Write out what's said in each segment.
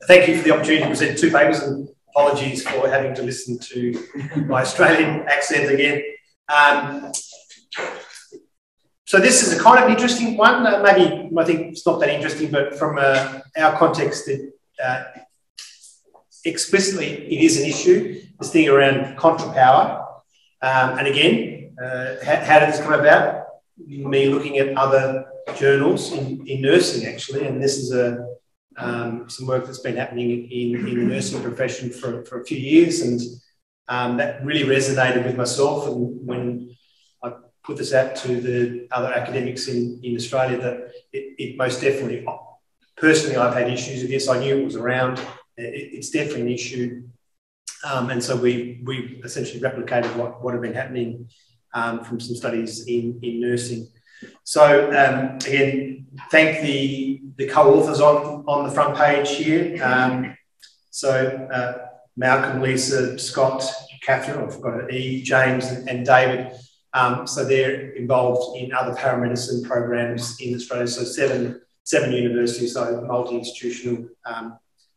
Thank you for the opportunity to present two papers, and apologies for having to listen to my Australian accent again. So this is a kind of interesting one. Maybe I think it's not that interesting, but from our context, explicitly it is an issue, this thing around contrapower. And again, how did this come about? Me looking at other journals in nursing, actually, and this is some work that's been happening in the nursing profession for a few years, and that really resonated with myself. And when I put this out to the other academics in Australia, that it most definitely, personally, I've had issues with this. I knew it was around. It's definitely an issue. And so we essentially replicated what had been happening from some studies in nursing. So again, thank the co-authors on the front page here. Malcolm, Lisa, Scott, Catherine, I've got an E, James, and David. So they're involved in other paramedicine programs in Australia. So seven universities, so multi-institutional,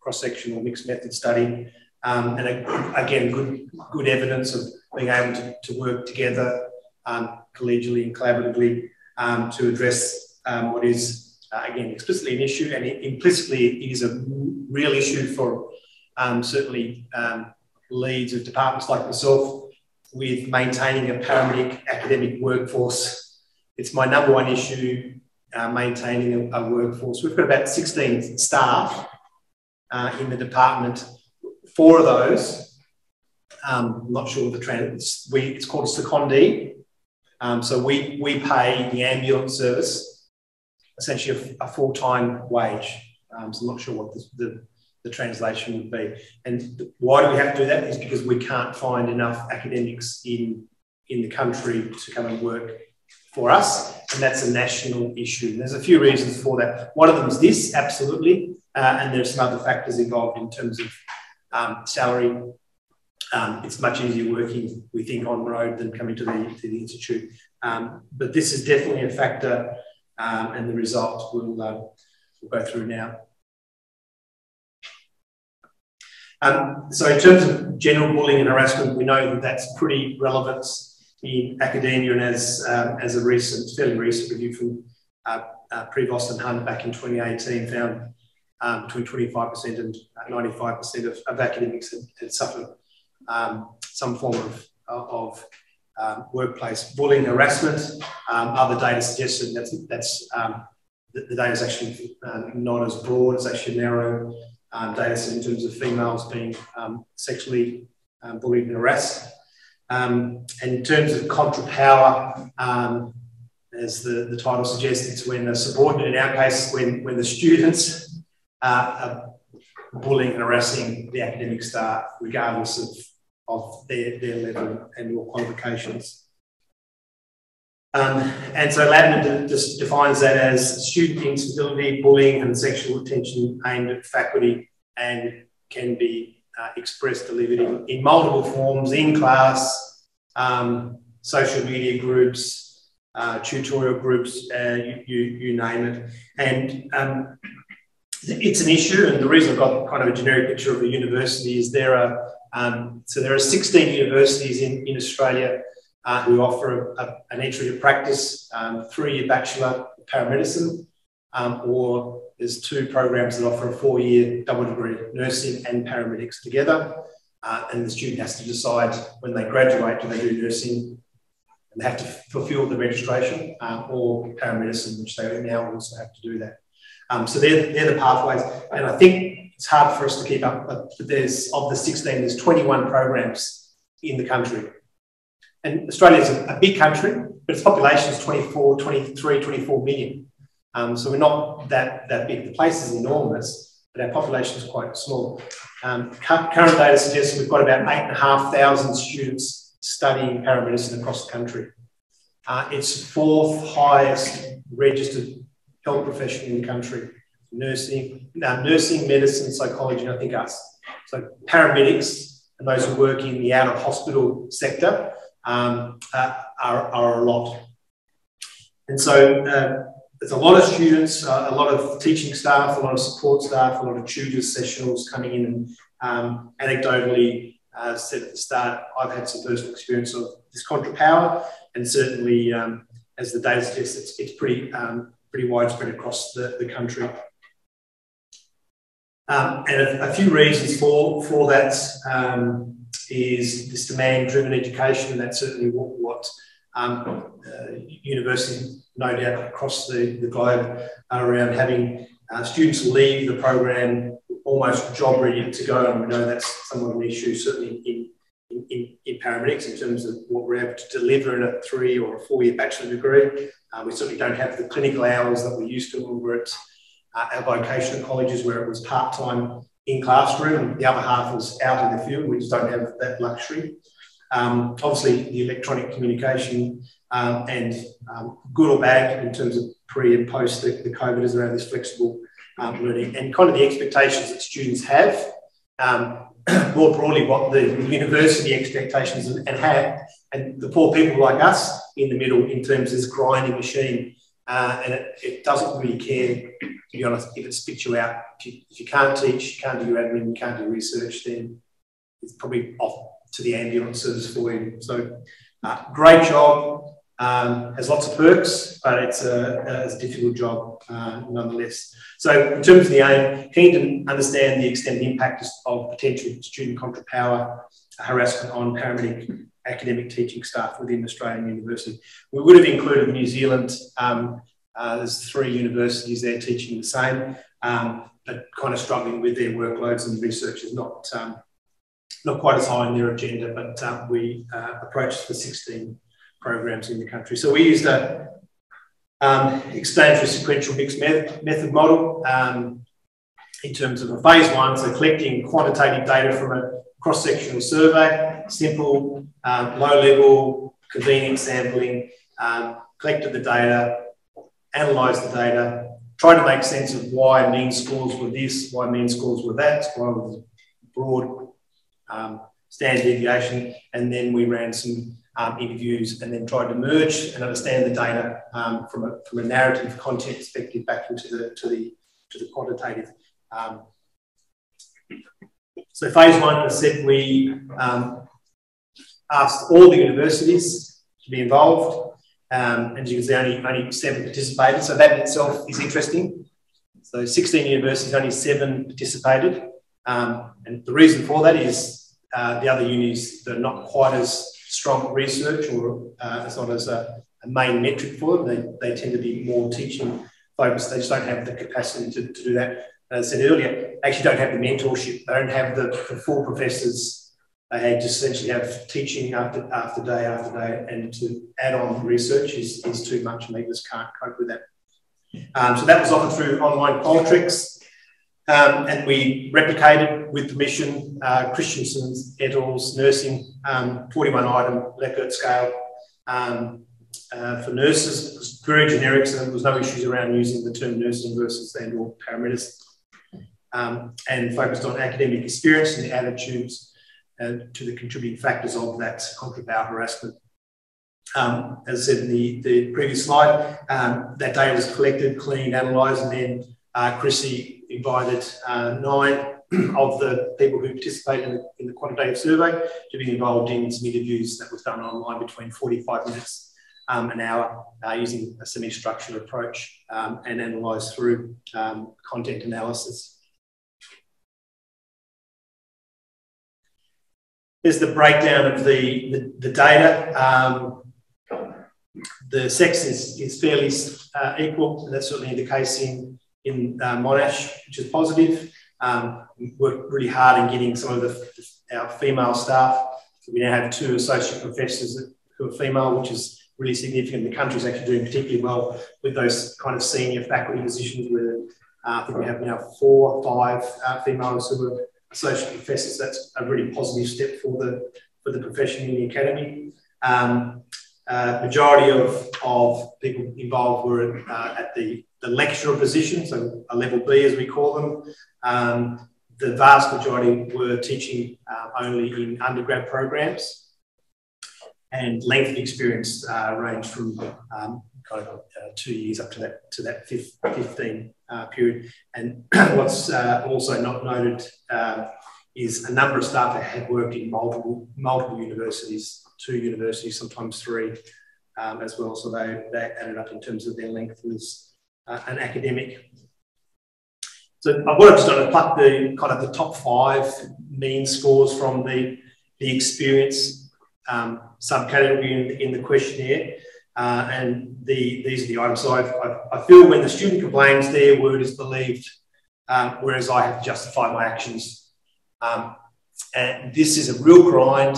cross-sectional, mixed method study. And again, good evidence of being able to work together collegially and collaboratively to address what is, again, explicitly an issue, and implicitly it is a real issue for certainly leads of departments like myself with maintaining a paramedic academic workforce. It's my number one issue, maintaining a workforce. We've got about 16 staff in the department. 4 of those, I'm not sure the it's called a secondee. So we pay the ambulance service essentially a full-time wage. So I'm not sure what the translation would be. And why do we have to do that? Is because we can't find enough academics in the country to come and work for us, and that's a national issue. And there's a few reasons for that. One of them is this, absolutely, and there's some other factors involved in terms of salary. It's much easier working, we think, on the road than coming to the institute. But this is definitely a factor, and the results we'll go through now. So in terms of general bullying and harassment, we know that that's pretty relevant in academia, and as a fairly recent review from Prevost and Hunt back in 2018 found between 25% and 95% of academics had suffered some form of workplace bullying, harassment. Other data suggests that the data is actually not as broad. It's actually a narrow data set in terms of females being sexually bullied and harassed. And in terms of contrapower, as the title suggests, it's when the subordinate, in our case, when the students are bullying and harassing the academic staff, regardless of their level and or qualifications. And so Ladman just defines that as student instability, bullying and sexual attention aimed at faculty, and can be expressed, delivered in multiple forms, in class, social media groups, tutorial groups, you name it. And it's an issue, and the reason I've got kind of a generic picture of a university is there are 16 universities in Australia who offer an entry to practice, 3-year bachelor paramedicine, or there's 2 programs that offer a 4-year double degree, nursing and paramedics together. And the student has to decide when they graduate, do they do nursing, and they have to fulfil the registration, or paramedicine, which they now also have to do that. So they're the pathways, and I think it's hard for us to keep up, but there's, of the 16, there's 21 programs in the country. And Australia is a big country, but its population is 24 million. So we're not that big. The place is enormous, but our population is quite small. Current data suggests we've got about 8,500 students studying paramedicine across the country. It's 4th highest registered health profession in the country. Nursing, medicine, psychology, and I think us. So paramedics and those who work in the out-of-hospital sector are a lot. And so there's a lot of students, a lot of teaching staff, a lot of support staff, a lot of tutors, sessionals coming in, and anecdotally said at the start, I've had some personal experience of this Contrapower, and certainly, as the data suggests, it's pretty widespread across the country. And a few reasons for that is this demand-driven education, and that's certainly what universities, no doubt, across the globe are around having students leave the program almost job ready to go, and we know that's somewhat of an issue, certainly in paramedics, in terms of what we're able to deliver in a 3 or a 4-year bachelor degree. We certainly don't have the clinical hours that we used to when we were at our vocational colleges, where it was part-time in classroom and the other half was out in the field. We just don't have that luxury. Obviously, the electronic communication and good or bad in terms of pre and post the COVID is around this flexible learning, and kind of the expectations that students have. More broadly, what the university expectations and have, and the poor people like us in the middle in terms of this grinding machine. And it doesn't really care, to be honest, if it spits you out. If you can't teach, you can't do your admin, you can't do research, then it's probably off to the ambulances for you. So great job, has lots of perks, but it's a difficult job nonetheless. So in terms of the aim, keen to understand the extent of the impact of potential student Contrapower harassment on paramedic academic teaching staff within Australian university. We would have included New Zealand. There's 3 universities there teaching the same, but kind of struggling with their workloads, and research is not quite as high on their agenda, but we approached the 16 programs in the country. So we used a explanatory sequential mixed method model in terms of a phase 1, so collecting quantitative data from a cross-sectional survey, simple, low-level, convenient sampling, collected the data, analysed the data, tried to make sense of why mean scores were this, why mean scores were that, why was broad standard deviation, and then we ran some interviews and then tried to merge and understand the data from a narrative content perspective back into the quantitative. So phase 1, as I said, we asked all the universities to be involved, and as you can see, only 7 participated, so that in itself is interesting. So 16 universities, only 7 participated, and the reason for that is the other unis that are not quite as strong at research, or it's not as a main metric for them. They tend to be more teaching focused. They just don't have the capacity to do that. As I said earlier, actually don't have the mentorship. They don't have the full professors. They just essentially have teaching after day, and to add on research is too much, and they just can't cope with that. So that was offered through online Qualtrics, and we replicated with permission Christensen's et al.'s nursing 41-item Likert scale for nurses. It was very generic, so there was no issues around using the term nursing versus and/or paramedicine. And focused on academic experience and the attitudes to the contributing factors of that Contrapower harassment. As I said in the previous slide, that data was collected, cleaned, analysed, and then Chrissy invited 9 of the people who participated in the quantitative survey to be involved in some interviews that was done online between 45 minutes an hour using a semi-structured approach and analysed through content analysis. There's the breakdown of the data. The sex is fairly equal, and that's certainly the case in Monash, which is positive. We worked really hard in getting some of our female staff. So we now have 2 associate professors who are female, which is really significant. The country's actually doing particularly well with those kind of senior faculty positions, where I think we have now 4 or 5 females who are associate professors. That's a really positive step for the profession in the academy. Majority of people involved were at the lecturer position, so a level B as we call them. The vast majority were teaching only in undergrad programs, and length of experience ranged from kind of 2 years up to that 15 period. And what's also not noted is a number of staff that had worked in multiple universities, 2 universities, sometimes 3 as well. So they added up in terms of their length as an academic. So I wanted to pluck the kind of the top 5 mean scores from the experience subcategory in the questionnaire. And these are the items. So I feel when the student complains, their word is believed, whereas I have to justify my actions. And this is a real grind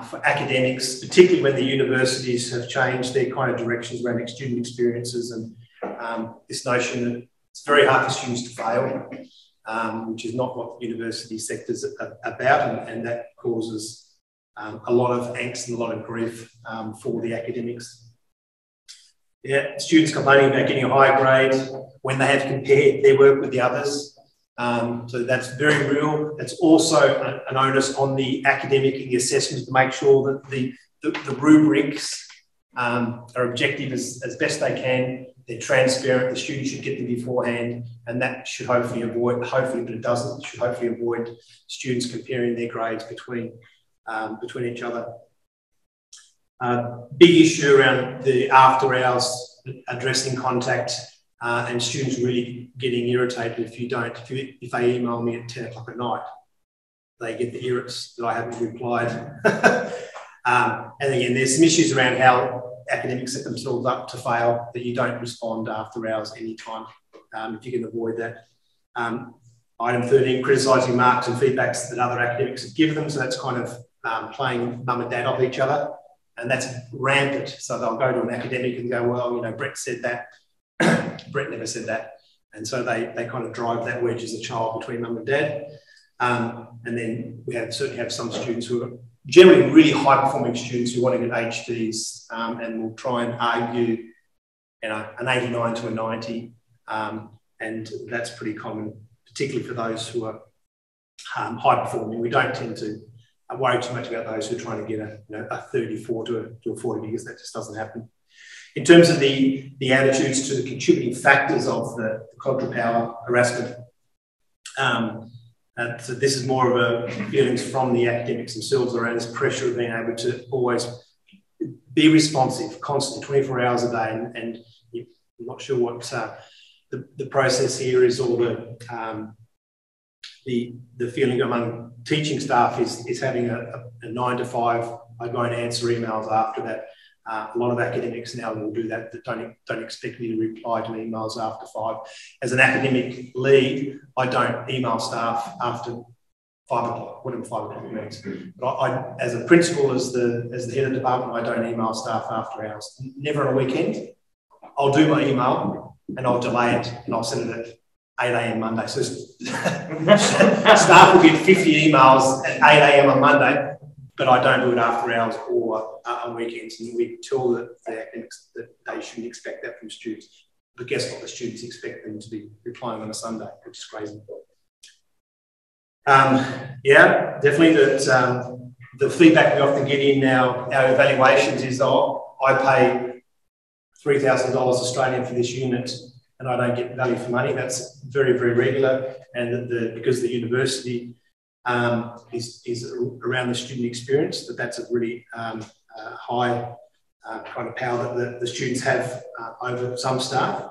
for academics, particularly when the universities have changed their kind of directions around student experiences, and this notion that it's very hard for students to fail, which is not what the university sector is about, and that causes a lot of angst and a lot of grief for the academics. Yeah, students complaining about getting a higher grade when they have compared their work with the others. So that's very real. It's also an onus on the academic and the assessments to make sure that the rubrics are objective as best they can. They're transparent. The student should get them beforehand, and that should hopefully avoid, but it doesn't, should hopefully avoid students comparing their grades between each other. Big issue around the after hours addressing contact, and students really getting irritated if they email me at 10 o'clock at night. They get the irrits that I haven't replied. And again, there's some issues around how academics set themselves up to fail, that you don't respond after hours anytime, if you can avoid that. Item 13, criticising marks and feedbacks that other academics have given them. So that's kind of playing mum and dad off each other, and that's rampant. So they'll go to an academic and go, well, you know, Brett said that, Brett never said that. And so they kind of drive that wedge as a child between mum and dad. And then we certainly have some students who are generally really high-performing students who want to get HDs, and will try and argue, you know, an 89 to a 90, and that's pretty common, particularly for those who are high-performing. We don't tend to worry too much about those who are trying to get a 34 to a 40, because that just doesn't happen. In terms of the attitudes to the contributing factors of the Contrapower harassment, so this is more of a feelings from the academics themselves around this pressure of being able to always be responsive, constantly, 24 hours a day, and I'm not sure what the process here is, or the feeling among teaching staff is having a 9 to 5. I go and answer emails after that. A lot of academics now will do that don't expect me to reply to emails after 5. As an academic lead, I don't email staff after 5 o'clock, whatever 5 o'clock means. But I, as a principal, as the head of the department, I don't email staff after hours. Never on a weekend. I'll do my email and I'll delay it, and I'll send it at 8 a.m. Monday. So staff will get 50 emails at 8 a.m. on Monday, but I don't do it after hours or on weekends. And we tell the academics that they shouldn't expect that from students. But guess what? The students expect them to be replying on a Sunday, which is crazy. Yeah, definitely that the feedback we often get in our evaluations is, oh, I pay $3,000 Australian for this unit and I don't get value for money. That's very, very regular. And because the university is around the student experience, that's a really high kind of power that the students have over some staff.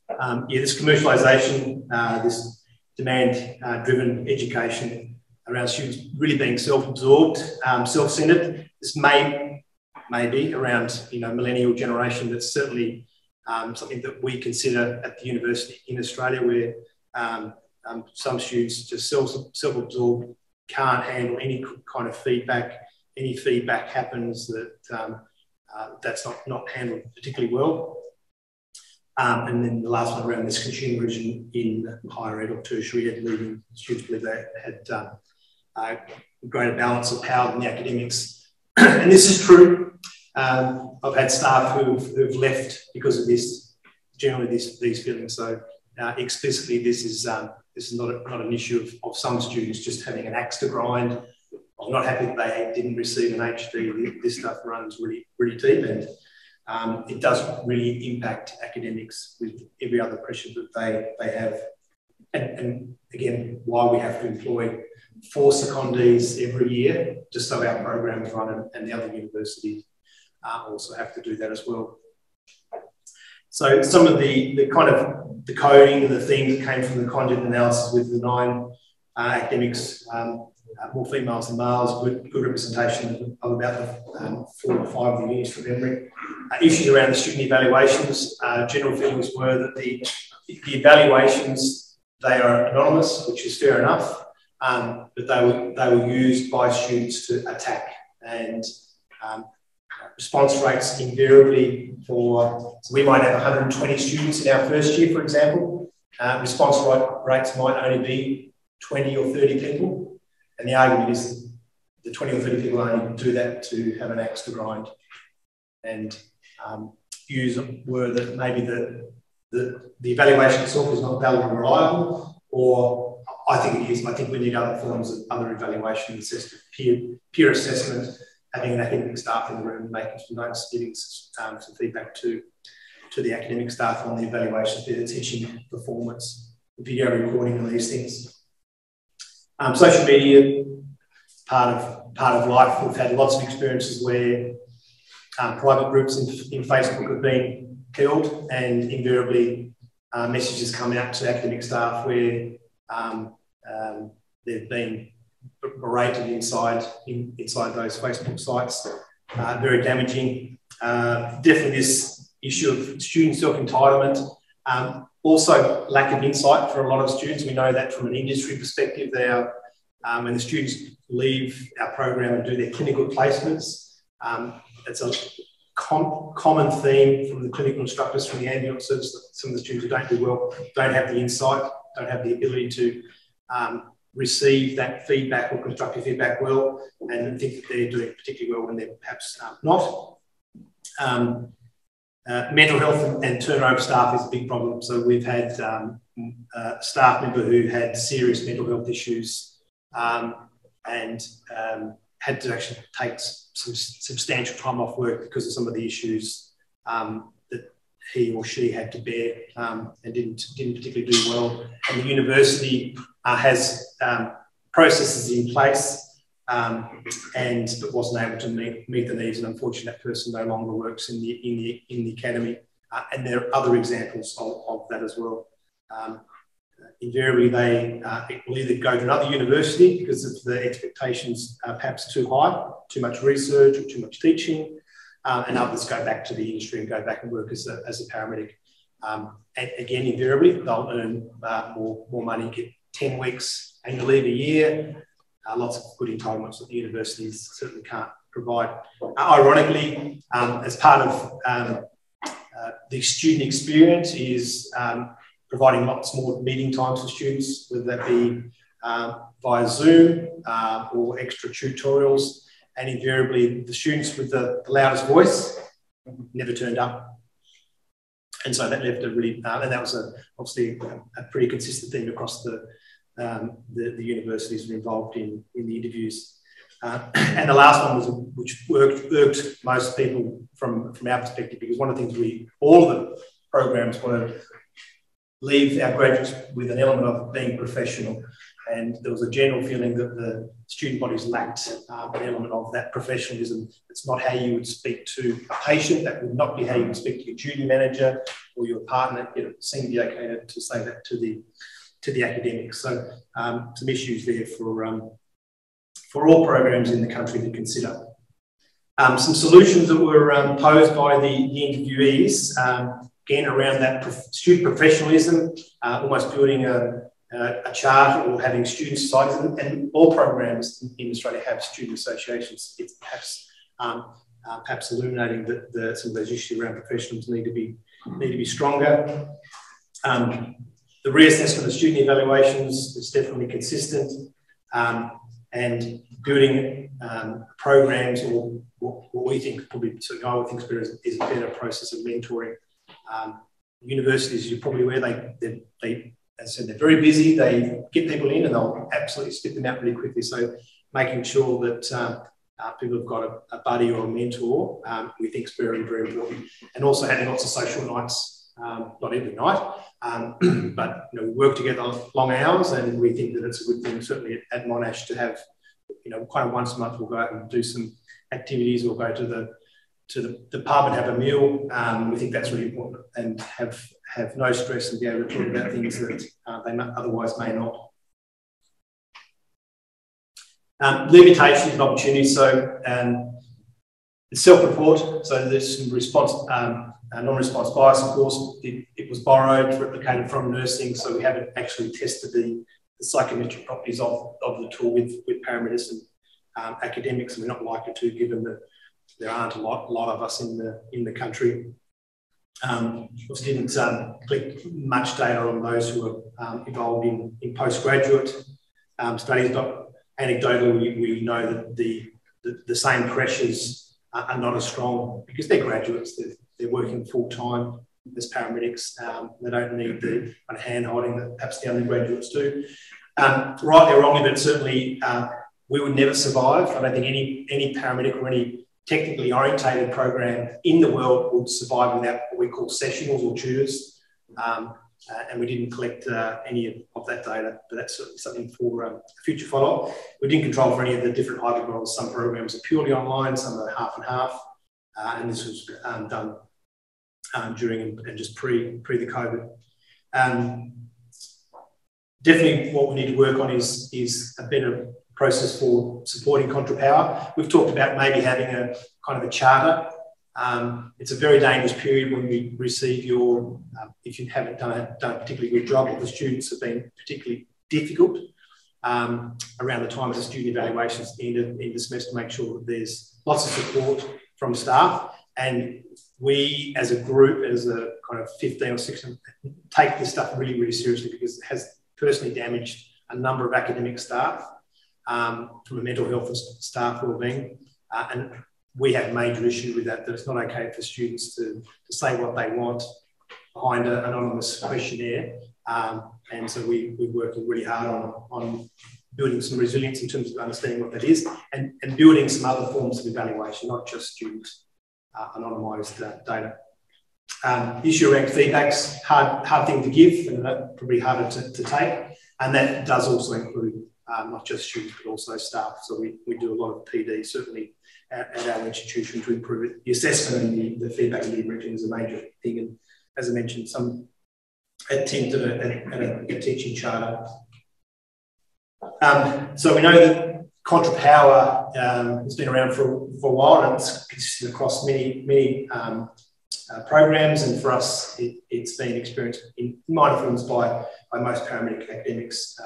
Yeah, this commercialisation, this demand-driven education around students really being self-absorbed, self-centred. This may be around, you know, millennial generation. That's certainly something that we consider at the university in Australia, where some students just self-absorbed, can't handle any kind of feedback. Any feedback happens that that's not handled particularly well. And then the last one around this consumerism in higher ed or tertiary ed, leading students believe they had a greater balance of power than the academics. And this is true. I've had staff who've left because of this, generally these feelings. So explicitly, this is not an issue of some students just having an axe to grind. I'm not happy that they didn't receive an HD. This stuff runs really, really deep, and it doesn't really impact academics with every other pressure that they have. And again, why we have to employ 4 secondees every year, just so our programs run, and the other universities also have to do that as well. So some of the kind of the coding and the themes that came from the content analysis with the 9 academics, more females than males, good representation of about the 4 or 5 of the units from memory. Issues around the student evaluations, general feelings were that the evaluations, they are anonymous, which is fair enough, but they were used by students to attack, and response rates invariably so we might have 120 students in our first year, for example. Response rates might only be 20 or 30 people, and the argument is the 20 or 30 people only do that to have an axe to grind. And views were that maybe the evaluation itself is not valid and reliable, or I think it is. I think we need other forms of other evaluation, assessment, peer assessment, having an academic staff in the room, making some notes, giving some feedback to the academic staff on the evaluations, their teaching performance, video recording of these things. Social media, part of life. We've had lots of experiences where private groups in Facebook have been killed, and invariably messages come out to academic staff where they've been berated inside those Facebook sites. Very damaging. Definitely this issue of student self-entitlement. Also lack of insight for a lot of students. We know that from an industry perspective. When the students leave our program and do their clinical placements, it's a common theme from the clinical instructors from the ambulance service that some of the students who don't do well don't have the insight, don't have the ability to receive that feedback or constructive feedback well, and think that they're doing particularly well when they're perhaps not. Mental health and turnover staff is a big problem. So we've had a staff member who had serious mental health issues and had to actually take some substantial time off work because of some of the issues that he or she had to bear, and didn't particularly do well. And the university has processes in place, but wasn't able to meet the needs, and unfortunately that person no longer works in the academy. And there are other examples of that as well. Invariably, they will either go to another university because of the expectations perhaps too high, too much research or too much teaching, and others go back to the industry and go back and work as a paramedic. And again, invariably, they'll earn more money, get 10 weeks annual leave a year, lots of good entitlements that the universities certainly can't provide. Ironically, as part of the student experience is providing lots more meeting times for students, whether that be via Zoom or extra tutorials. And invariably, the students with the loudest voice never turned up. And so that left a really, and that was obviously a pretty consistent theme across the universities were involved in the interviews. And the last one was, which irked most people from our perspective, because one of the things all of the programs want to leave our graduates with an element of being professional. And there was a general feeling that the student bodies lacked an element of that professionalism. It's not how you would speak to a patient. That would not be how you would speak to your duty manager or your partner. It seemed to be okay to say that to the academics. So some issues there for all programs in the country to consider. Some solutions that were posed by the interviewees, again, around that student professionalism, almost building a chart or having student societies, and all programs in Australia have student associations. It's perhaps illuminating that some of those issues around professionals need to be stronger. The reassessment of student evaluations is definitely consistent, and building programs, or what we think probably, certainly I would think is a better process of mentoring. Universities, you're probably aware, they as I said, they're very busy. They get people in and they'll absolutely spit them out really quickly. So making sure that people have got a buddy or a mentor, we think is very, very important. And also having lots of social nights, not every night, but we work together long hours, and we think that it's a good thing, certainly at Monash, to have, kind of once a month we'll go out and do some activities. We'll go to the pub and have a meal. We think that's really important, and have no stress and be able to talk about things that they otherwise may not. Limitations and opportunities. So self-report. So there's some response, non-response bias, of course. It was borrowed, replicated from nursing, so we haven't actually tested the psychometric properties of the tool with paramedicine academics, and we're not likely to, given that there aren't a lot of us in the country. Also didn't collect much data on those who are involved in postgraduate studies, but anecdotally we know that the same pressures are not as strong because they're graduates. They're working full time as paramedics. They don't need the kind of hand holding that perhaps the undergraduates do. Rightly or wrongly, but certainly we would never survive. I don't think any paramedic or any technically orientated program in the world would survive without what we call sessionals or tutors. And we didn't collect any of that data, but that's certainly something for future follow-up. We didn't control for any of the different hybrid models. Some programs are purely online, some are half and half, and this was done during and just pre the COVID. Definitely what we need to work on is a better process for supporting Contrapower. We've talked about maybe having a kind of a charter. It's a very dangerous period when we receive your, if you haven't done a particularly good job, or the students have been particularly difficult around the time of the student evaluations at the end of the semester, to make sure that there's lots of support from staff. And we as a group, as a kind of 15 or 16, take this stuff really, really seriously, because it has personally damaged a number of academic staff from a mental health and staff wellbeing. And we have major issue with that it's not okay for students to say what they want behind an anonymous questionnaire. And so we're working really hard on building some resilience in terms of understanding what that is, and building some other forms of evaluation, not just student anonymised data. Issue around feedback's hard thing to give, and probably harder to take. And that does also include not just students, but also staff. So we do a lot of PD, certainly at our institution, to improve it. The assessment and the feedback and the enriching is a major thing. And as I mentioned, some attempt at a teaching charter. So we know that Contrapower has been around for a while, and it's consisted across many programs. And for us, it's been experienced in minor forms by most paramedic academics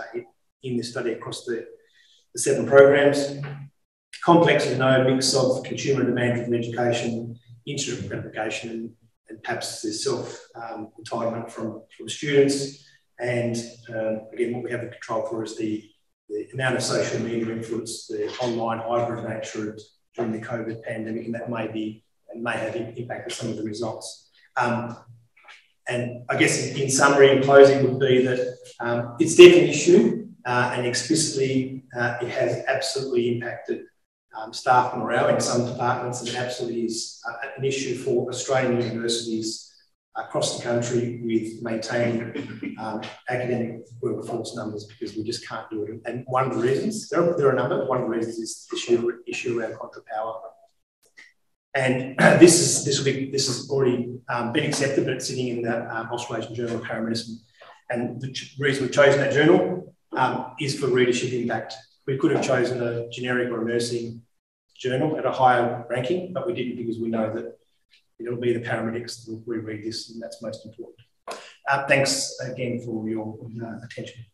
in this study across the 7 programs. Complex is a mix of consumer demand-driven education, instant gratification, and perhaps there's self-entitlement from students. And again, what we have to control for is the amount of social media influence, the online hybrid nature during the COVID pandemic, and that may have impacted some of the results. And I guess in summary, in closing, would be that it's definitely an issue, and explicitly it has absolutely impacted staff morale in some departments, and it absolutely is an issue for Australian universities across the country with maintaining academic workforce numbers, because we just can't do it. And one of the reasons, there are a number, one of the reasons is the issue around Contrapower. And this has already been accepted, but it's sitting in the Australasian Journal of Paramedicine. And the reason we've chosen that journal is for readership impact. We could have chosen a generic or a nursing journal at a higher ranking, but we didn't, because we know that it'll be the paramedics that will reread this, and that's most important. Thanks again for your attention.